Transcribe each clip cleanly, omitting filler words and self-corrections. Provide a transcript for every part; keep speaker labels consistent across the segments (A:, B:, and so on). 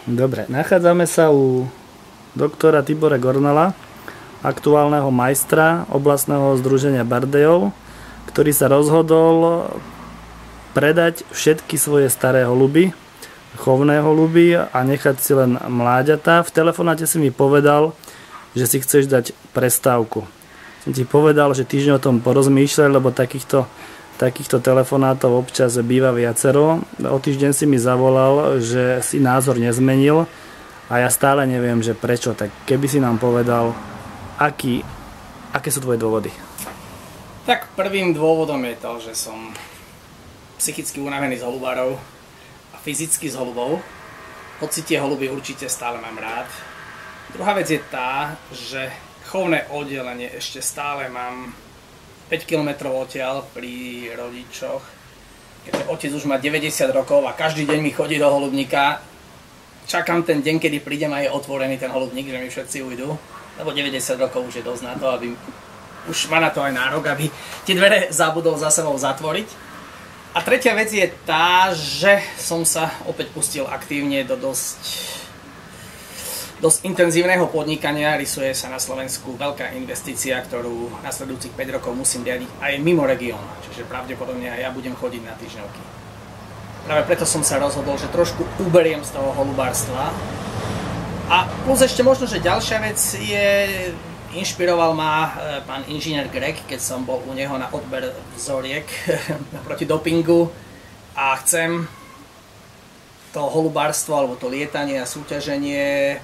A: Dobre, nachádzame sa u doktora Tibora Gornala, aktuálneho majstra oblastného združenia Bardejov, ktorý sa rozhodol predať všetky svoje staré holuby, chovné holuby a nechať si len mláďatá. V telefonáte si mi povedal, že si chceš dať prestávku. Som ti povedal, že týždeň o tom porozmýšľaj, lebo takýchto telefonátov občas býva viacero. O týždeň si mi zavolal, že si názor nezmenil a ja stále neviem, že prečo. Tak keby si nám povedal, aké sú tvoje dôvody?
B: Tak prvým dôvodom je to, že som psychicky unavený z holubárov a fyzicky z holubov. Hoci tie holuby určite stále mám rád. Druhá vec je tá, že chovné oddelenie ešte stále mám 5 km odtiaľ pri rodičoch. Keďže otec už má 90 rokov a každý deň mi chodí do holubníka, čakám ten deň, kedy prídem a je otvorený ten holubník, že mi všetci ujdu. Lebo 90 rokov už je dosť na to, aby už má na to aj nárok, aby tie dvere zabudol za sebou zatvoriť. A tretia vec je tá, že som sa opäť pustil aktívne do dosť intenzívneho podnikania. Rysuje sa na Slovensku veľká investícia, ktorú nasledujúcich 5 rokov musím riadiť aj mimo región. Čiže pravdepodobne aj ja budem chodiť na týždňovky. Práve preto som sa rozhodol, že trošku uberiem z toho holubárstva. A plus ešte možno, že ďalšia vec je, inšpiroval ma pán inžinier Greg, keď som bol u neho na odber vzoriek proti dopingu a chcem to holubárstvo alebo to lietanie a súťaženie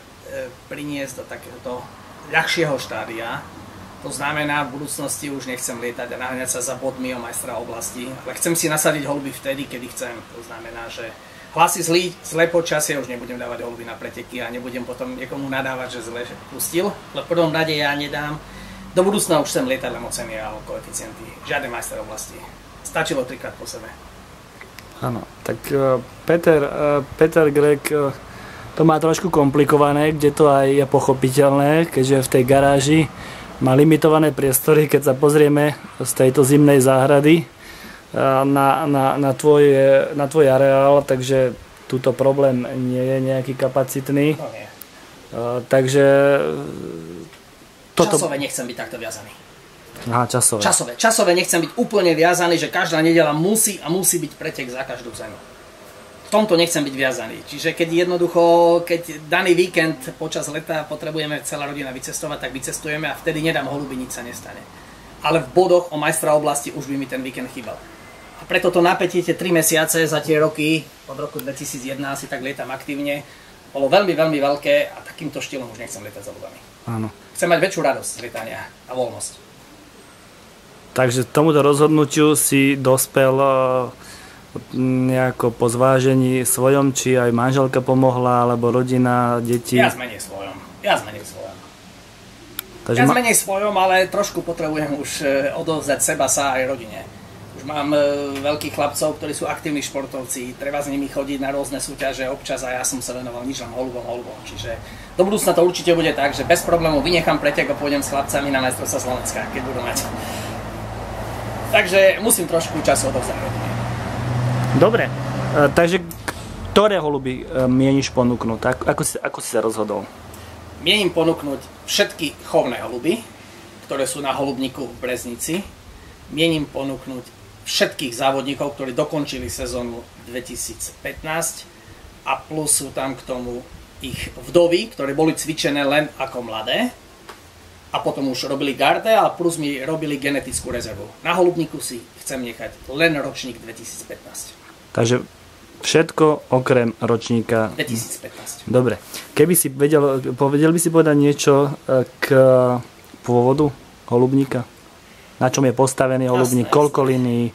B: priniesť do takéhoto ľahšieho štádia. To znamená, v budúcnosti už nechcem lietať a naháňať sa za bodmi o majstra oblasti, ale chcem si nasadiť holuby vtedy, kedy chcem. To znamená, že hlasy zlé počasie už nebudem dávať holuby na preteky a nebudem potom niekomu nadávať, že zle pustil. Ale v prvom rade ja nedám. Do budúcna už chcem lietať len o ceny a o koeficienty. Žiadne majster oblasti. Stačilo 3-krát po sebe.
A: Áno, tak Peter Greg to má trošku komplikované, kde to aj je pochopiteľné, keďže v tej garáži má limitované priestory, keď sa pozrieme z tejto zimnej záhrady na tvoj areál, takže túto problém nie je nejaký kapacitný.
B: No nie.
A: Takže toto...
B: Časové nechcem byť takto viazaný.
A: Aha, časové.
B: Časové nechcem byť úplne viazaný, že každá nedeľa musí byť pretek za každú cenu. V tomto nechcem byť viazaný. Čiže keď daný víkend počas leta potrebujeme celá rodina vycestovať, tak vycestujeme a vtedy nedám holuby, nič sa nestane. Ale v bodoch o majstra oblasti už by mi ten víkend chýbal. A preto to napätie, tie 3 mesiace za tie roky, od roku 2001 asi tak lietam aktívne, bolo veľmi, veľmi veľké a takýmto štýlom už nechcem lietať za holubami.
A: Áno.
B: Chcem mať väčšiu radosť z lietania a voľnosť.
A: Takže tomuto rozhodnutiu si dospel nejako po zvážení svojom, či aj manželka pomohla, alebo rodina, deti?
B: Ja zmenej svojom. Ja zmenej svojom, ale trošku potrebujem už odovzdať seba sa aj rodine. Už mám veľkých chlapcov, ktorí sú aktívni športovci, treba s nimi chodiť na rôzne súťaže občas a ja som sa venoval nič len holubom. Čiže do budúcna to určite bude tak, že bez problémov vynechám pretek a pôjdem s chlapcami na majstrovstvá Slovenska, keď budú mať. Takže musím trošku času odovzdať rodine.
A: Dobre, takže ktoré holuby mieniš ponúknuť? Ako si sa rozhodol?
B: Mienim ponúknuť všetky chovné holuby, ktoré sú na holubníku v Breznici. Mienim ponúknuť všetkých závodníkov, ktorí dokončili sezónu 2015 a plus sú tam k tomu ich vdovy, ktoré boli cvičené len ako mladé a potom už robili garde a plus mi robili genetickú rezervu. Na holubníku si chcem nechať len ročník 2015. Takže
A: všetko okrem ročníka
B: 2015.
A: Dobre. Keby si vedel by si povedať niečo k pôvodu holubníka? Na čom je postavený holubník? Koľko línií?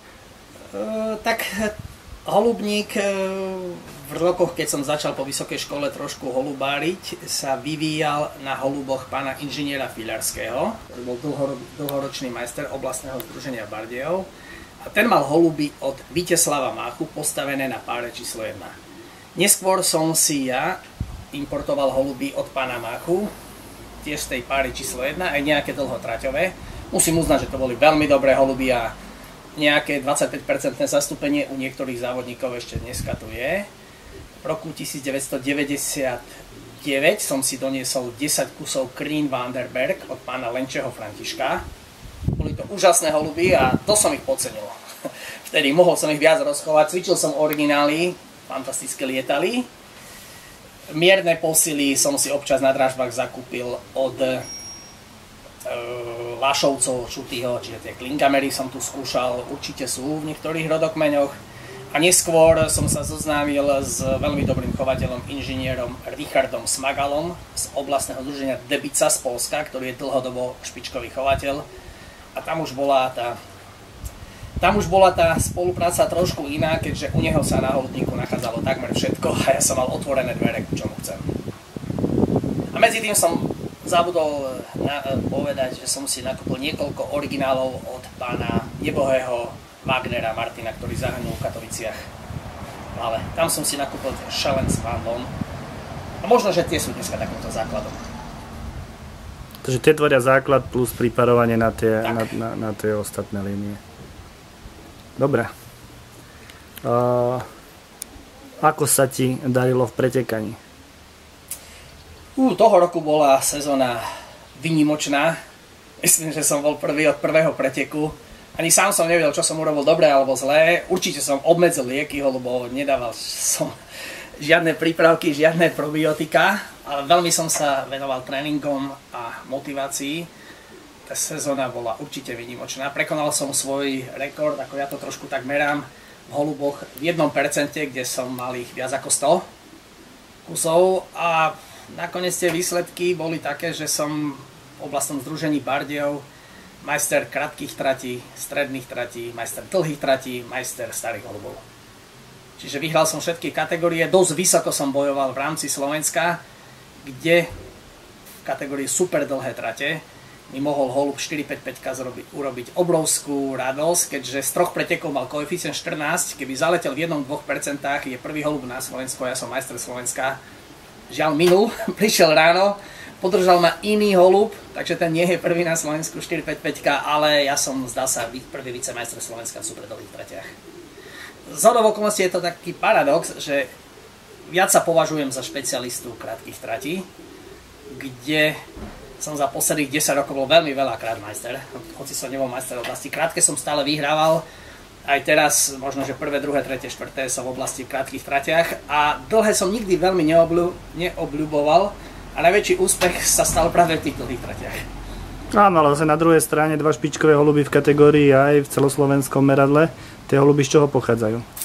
B: Tak holubník v rokoch, keď som začal po vysokej škole trošku holubáriť, sa vyvíjal na holuboch pána inžiniera Fiľarského, ktorý bol dlhoročný majster oblastného združenia Bardejov. A ten mal holuby od Víteslava Máchu postavené na páre číslo 1. Neskôr som si ja importoval holuby od pána Máchu, tiež z tej páry číslo 1, aj nejaké dlhotraťové. Musím uznať, že to boli veľmi dobré holuby a nejaké 25% zastúpenie u niektorých závodníkov ešte dneska tu je. v roku 1999 som si doniesol 10 kusov Green Vanderberg od pána Lenčeho Františka. Boli to úžasné holuby a to som ich podcenil. Vtedy mohol som ich viac rozchovať, cvičil som originály, fantasticky lietali. Mierne posily som si občas na dražbách zakúpil od Lašovcov Čutýho, čiže tie klinkamery som tu skúšal, určite sú v niektorých rodokmeňoch. A neskôr som sa zoznámil s veľmi dobrým chovateľom, inžinierom Richardom Smagalom z oblastného združenia Debica z Poľska, ktorý je dlhodobo špičkový chovateľ. A tam už bola tá spolupráca trošku iná, keďže u neho sa na holubníku nachádzalo takmer všetko a ja som mal otvorené dvere, ku čomu chcem. A medzi tým som zabudol povedať, že som si nakúpil niekoľko originálov od pána nebohého Wagnera Martina, ktorý zahynul v Katoviciach. Ale tam som si nakúpil Challenge Van. A možno, že tie sú dneska takýmto základom.
A: Takže tie tvoria základ plus priparovanie na tie ostatné línie. Dobre. Ako sa ti darilo v pretekaní?
B: Toho roku bola sezóna výnimočná. Myslím, že som bol prvý od prvého preteku. Ani sám som nevedel, čo som urobil dobre alebo zlé. Určite som obmedzil lieky, lebo nedával som žiadne prípravky, žiadne probiotika, ale veľmi som sa venoval tréningom a motivácii. Tá sezóna bola určite výnimočná. Prekonal som svoj rekord, ako ja to trošku tak merám, v holuboch v 1%, kde som mal ich viac ako 100 kusov a nakoniec tie výsledky boli také, že som v oblastnom združení Bardejov majster krátkych tratí, stredných tratí, majster dlhých tratí, majster starých holubov. Čiže vyhral som všetky kategórie, dosť vysoko som bojoval v rámci Slovenska, kde v kategórii super dlhé trate mi mohol holub 455 urobiť obrovskú radosť, keďže z 3 pretekov mal koeficient 14, keby zaletel v 1-2%, je prvý holub na Slovensku, ja som majster Slovenska. Žiaľ minul, prišiel ráno, podržal ma iný holub, takže ten nie je prvý na Slovensku 455, ale ja som, zdá sa, prvý vicemajster Slovenska v super dlhých tratiach. Zhodou okolností je to taký paradox, že viac sa považujem za špecialistu krátkych tratí, kde som za posledných 10 rokov bol veľmi veľakrát majster, hoci som nebol majster v oblasti krátke, som stále vyhrával. Aj teraz, možno, že prvé, druhé, tretie, štvrté som v oblasti krátkych tratiach a dlhé som nikdy veľmi neobľuboval. A najväčší úspech sa stal práve v tých dlhých tratiach.
A: Áno, ale zase na druhej strane 2 špičkové holuby v kategórii aj v celoslovenskom meradle. Tie holuby z čoho pochádzajú?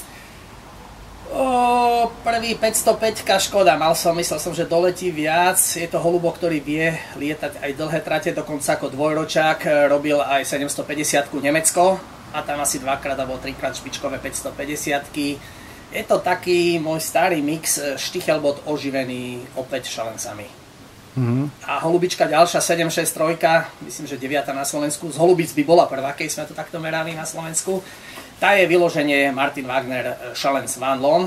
B: Prvý 505, škoda. Myslel som, že doletí viac. Je to holubok, ktorý vie lietať aj dlhé trate, dokonca ako dvojročák. Robil aj 750 Nemecko a tam asi 2-krát alebo 3-krát špičkové 550-ky. Je to taký môj starý mix štychelbot oživený opäť šalencami. A holubička ďalšia 763, myslím, že 9. na Slovensku. Z holubic by bola prvá, keď sme to takto merali na Slovensku. Tá je vyloženie Martin Wagner Challenge Van Loon.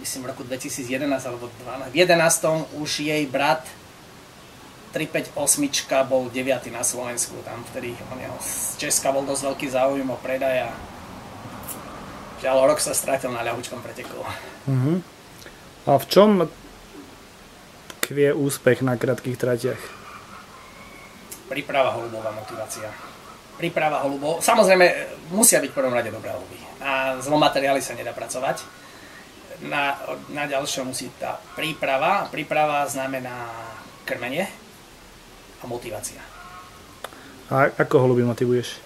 B: Myslím v roku 2011 alebo 2012. V 11. už jej brat 358 bol 9. na Slovensku. Tam vtedy z Česka bol dosť veľký záujem o predaj a žiaľ, rok sa strátil na ľahučkom preteku.
A: A v čom tkvie úspech na krátkych tratiach?
B: Príprava holubov a motivácia. Príprava holubov. Samozrejme, musia byť v prvom rade dobré holuby. Na zlom materiály sa nedá pracovať. Na ďalšom musí tá príprava. Príprava znamená krmenie a motivácia.
A: A ako holuby motivuješ?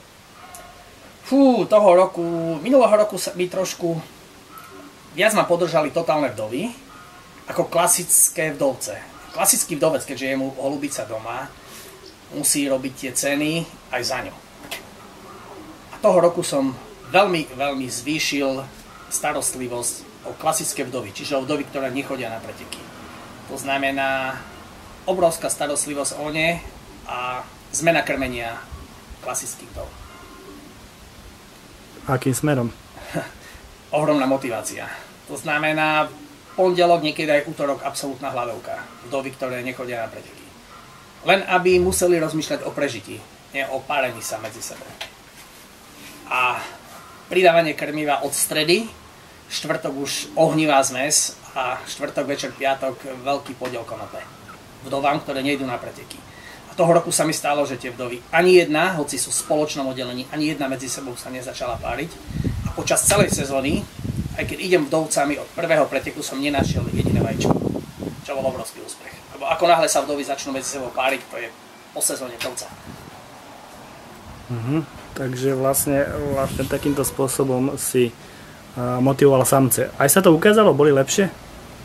B: Minulého roku mi trošku viac ma podržali totálne vdovy ako klasické vdovce. Klasický vdovec, keďže je mu holubica doma, musí robiť tie ceny aj za ňu. A toho roku som veľmi, veľmi zvýšil starostlivosť o klasické vdovy, čiže o vdovy, ktoré nechodia na preteky. To znamená obrovská starostlivosť o ne a zmena krmenia klasických vdov.
A: Akým smerom?
B: Ohromná motivácia. To znamená pondelok, niekedy aj útorok absolútna hladovka. Vdovy, ktoré nechodia na preteky. Len aby museli rozmýšľať o prežití, nie o párení sa medzi sebou. A pridávanie krmiva od stredy, štvrtok už ohnivá zmes a štvrtok, večer, piatok veľký podiel konope. Vdovám, ktoré nejdú na preteky. A toho roku sa mi stalo, že tie vdovy ani jedna, hoci sú v spoločnom oddelení, ani jedna medzi sebou sa nezačala páriť. A počas celej sezóny, aj keď idem vdovcami od prvého preteku, som nenašiel jediné vajíčko, čo bol obrovský úspech. Lebo ako náhle sa vdovy začnú medzi sebou páriť, to je po sezóne vdovca.
A: Takže vlastne takýmto spôsobom si motivoval samce. Aj sa to ukázalo? Boli lepšie?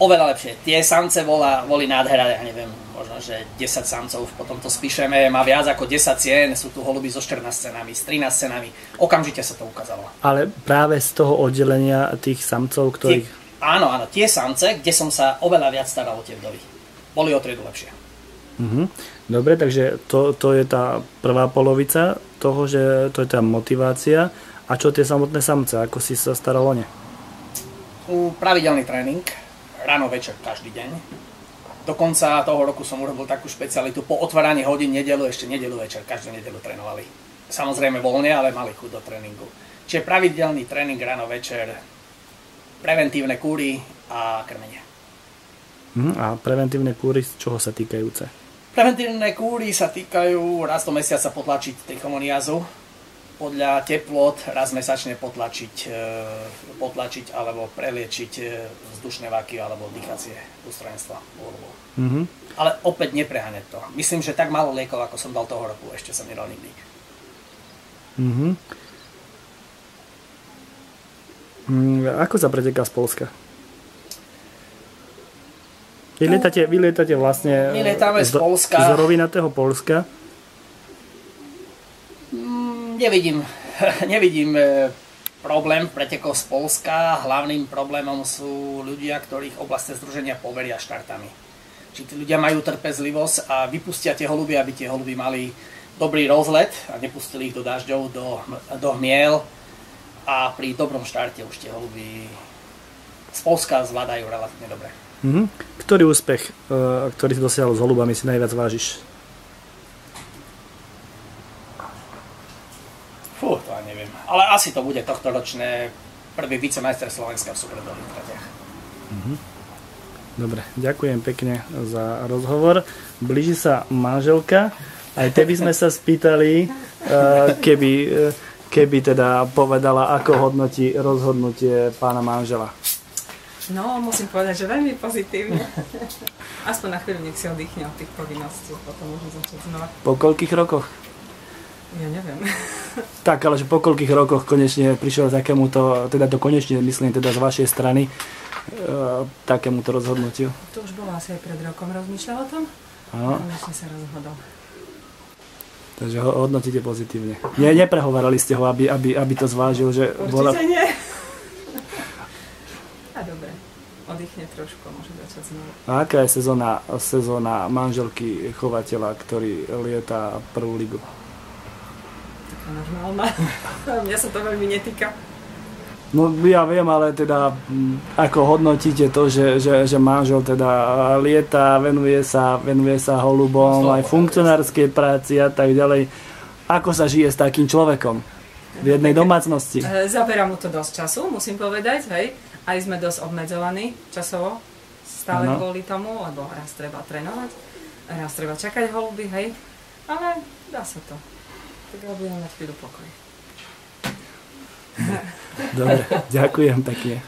B: Oveľa lepšie. Tie samce boli nádhera, ja neviem, možno, že 10 samcov, potom to spíšeme, má viac ako 10 cien, sú tu holuby so 14 cenami, s 13 cenami. Okamžite sa to ukázalo.
A: Ale práve z toho oddelenia tých samcov, ktorých...
B: Áno, tie samce, kde som sa oveľa viac staral o tie vdovy. Boli o triedu lepšie.
A: Dobre, takže to je tá prvá polovica toho, že to je tá motivácia. A čo tie samotné samce? Ako si sa staral o ne?
B: Pravidelný tréning, ráno, večer, každý deň. Do konca toho roku som urobil takú špecialitu. Po otváraní hodín nedeľu, ešte nedeľu večer, každú nedeľu trénovali. Samozrejme voľne, ale mali chuť do tréningu. Čiže pravidelný tréning ráno, večer, preventívne kúry a krmenie.
A: A preventívne kúry z čoho sa týkajúce?
B: Preventívne kúry sa týkajú raz do mesiaca potlačiť trichomoniázu, podľa teplot raz mesačne potlačiť alebo preliečiť vzdušné vaky alebo dýchacie ústrojenstva. Ale opäť nepreháňať to. Myslím, že tak málo liekov, ako som dal toho roku, ešte som nedal nikdy.
A: Ako sa preteká z Poľska? Vy lietate vlastne
B: z Poľska.
A: Z rovinatého Poľska?
B: Nevidím problém pretekov z Poľska. Hlavným problémom sú ľudia, ktorých oblastné združenia poveria štartami. Či tí ľudia majú trpezlivosť a vypustia tie holuby, aby tie holuby mali dobrý rozlet a nepustili ich do dažďov, do hmiel a pri dobrom štarte už tie holuby z Poľska zvládajú relatívne dobre.
A: Ktorý úspech, ktorý si dosiahol s holubami, si najviac vážiš?
B: To neviem. Ale asi to bude tohtoročné prvý vicemajster Slovenska v superledových tratiach.
A: Dobre, ďakujem pekne za rozhovor. Blíži sa manželka. Aj teby sme sa spýtali, keby teda povedala, ako hodnotí rozhodnutie pána manžela.
C: No, musím povedať, že veľmi pozitívne. Aspoň na chvíľu nech si oddychne od tých povinností, potom môžem začať znova.
A: Po koľkých rokoch?
C: Ja neviem.
A: Tak, ale že po koľkých rokoch konečne prišiel takémuto, teda to konečne myslím teda z vašej strany, takémuto rozhodnutiu?
C: To už bolo asi aj pred rokom, rozmýšľal o tom?
A: Áno.
C: Konečne sa rozhodol.
A: Takže ho hodnotíte pozitívne. Neprehovorali ste ho, aby to zvážil, že...
C: Určite nie. A dobre, oddychne trošku, môže začať znovu.
A: A aká je sezóna manželky chovateľa, ktorý lieta prvú ligu?
C: Taká normálna. Mňa sa to veľmi netýka.
A: No ja viem, ale teda ako hodnotíte to, že manžel teda lieta, venuje sa holubom, aj funkcionárskej práci a tak ďalej. Ako sa žije s takým človekom v jednej domácnosti?
C: Zaberá mu to dosť času, musím povedať, hej. Aj sme dosť obmedzovaní časovo, stále kvôli tomu, lebo raz treba trénovať, raz treba čakať holuby, hej. Ale dá sa to. Tak ja budem mať chvíľu pokoj.
A: Dobre, ďakujem pekne.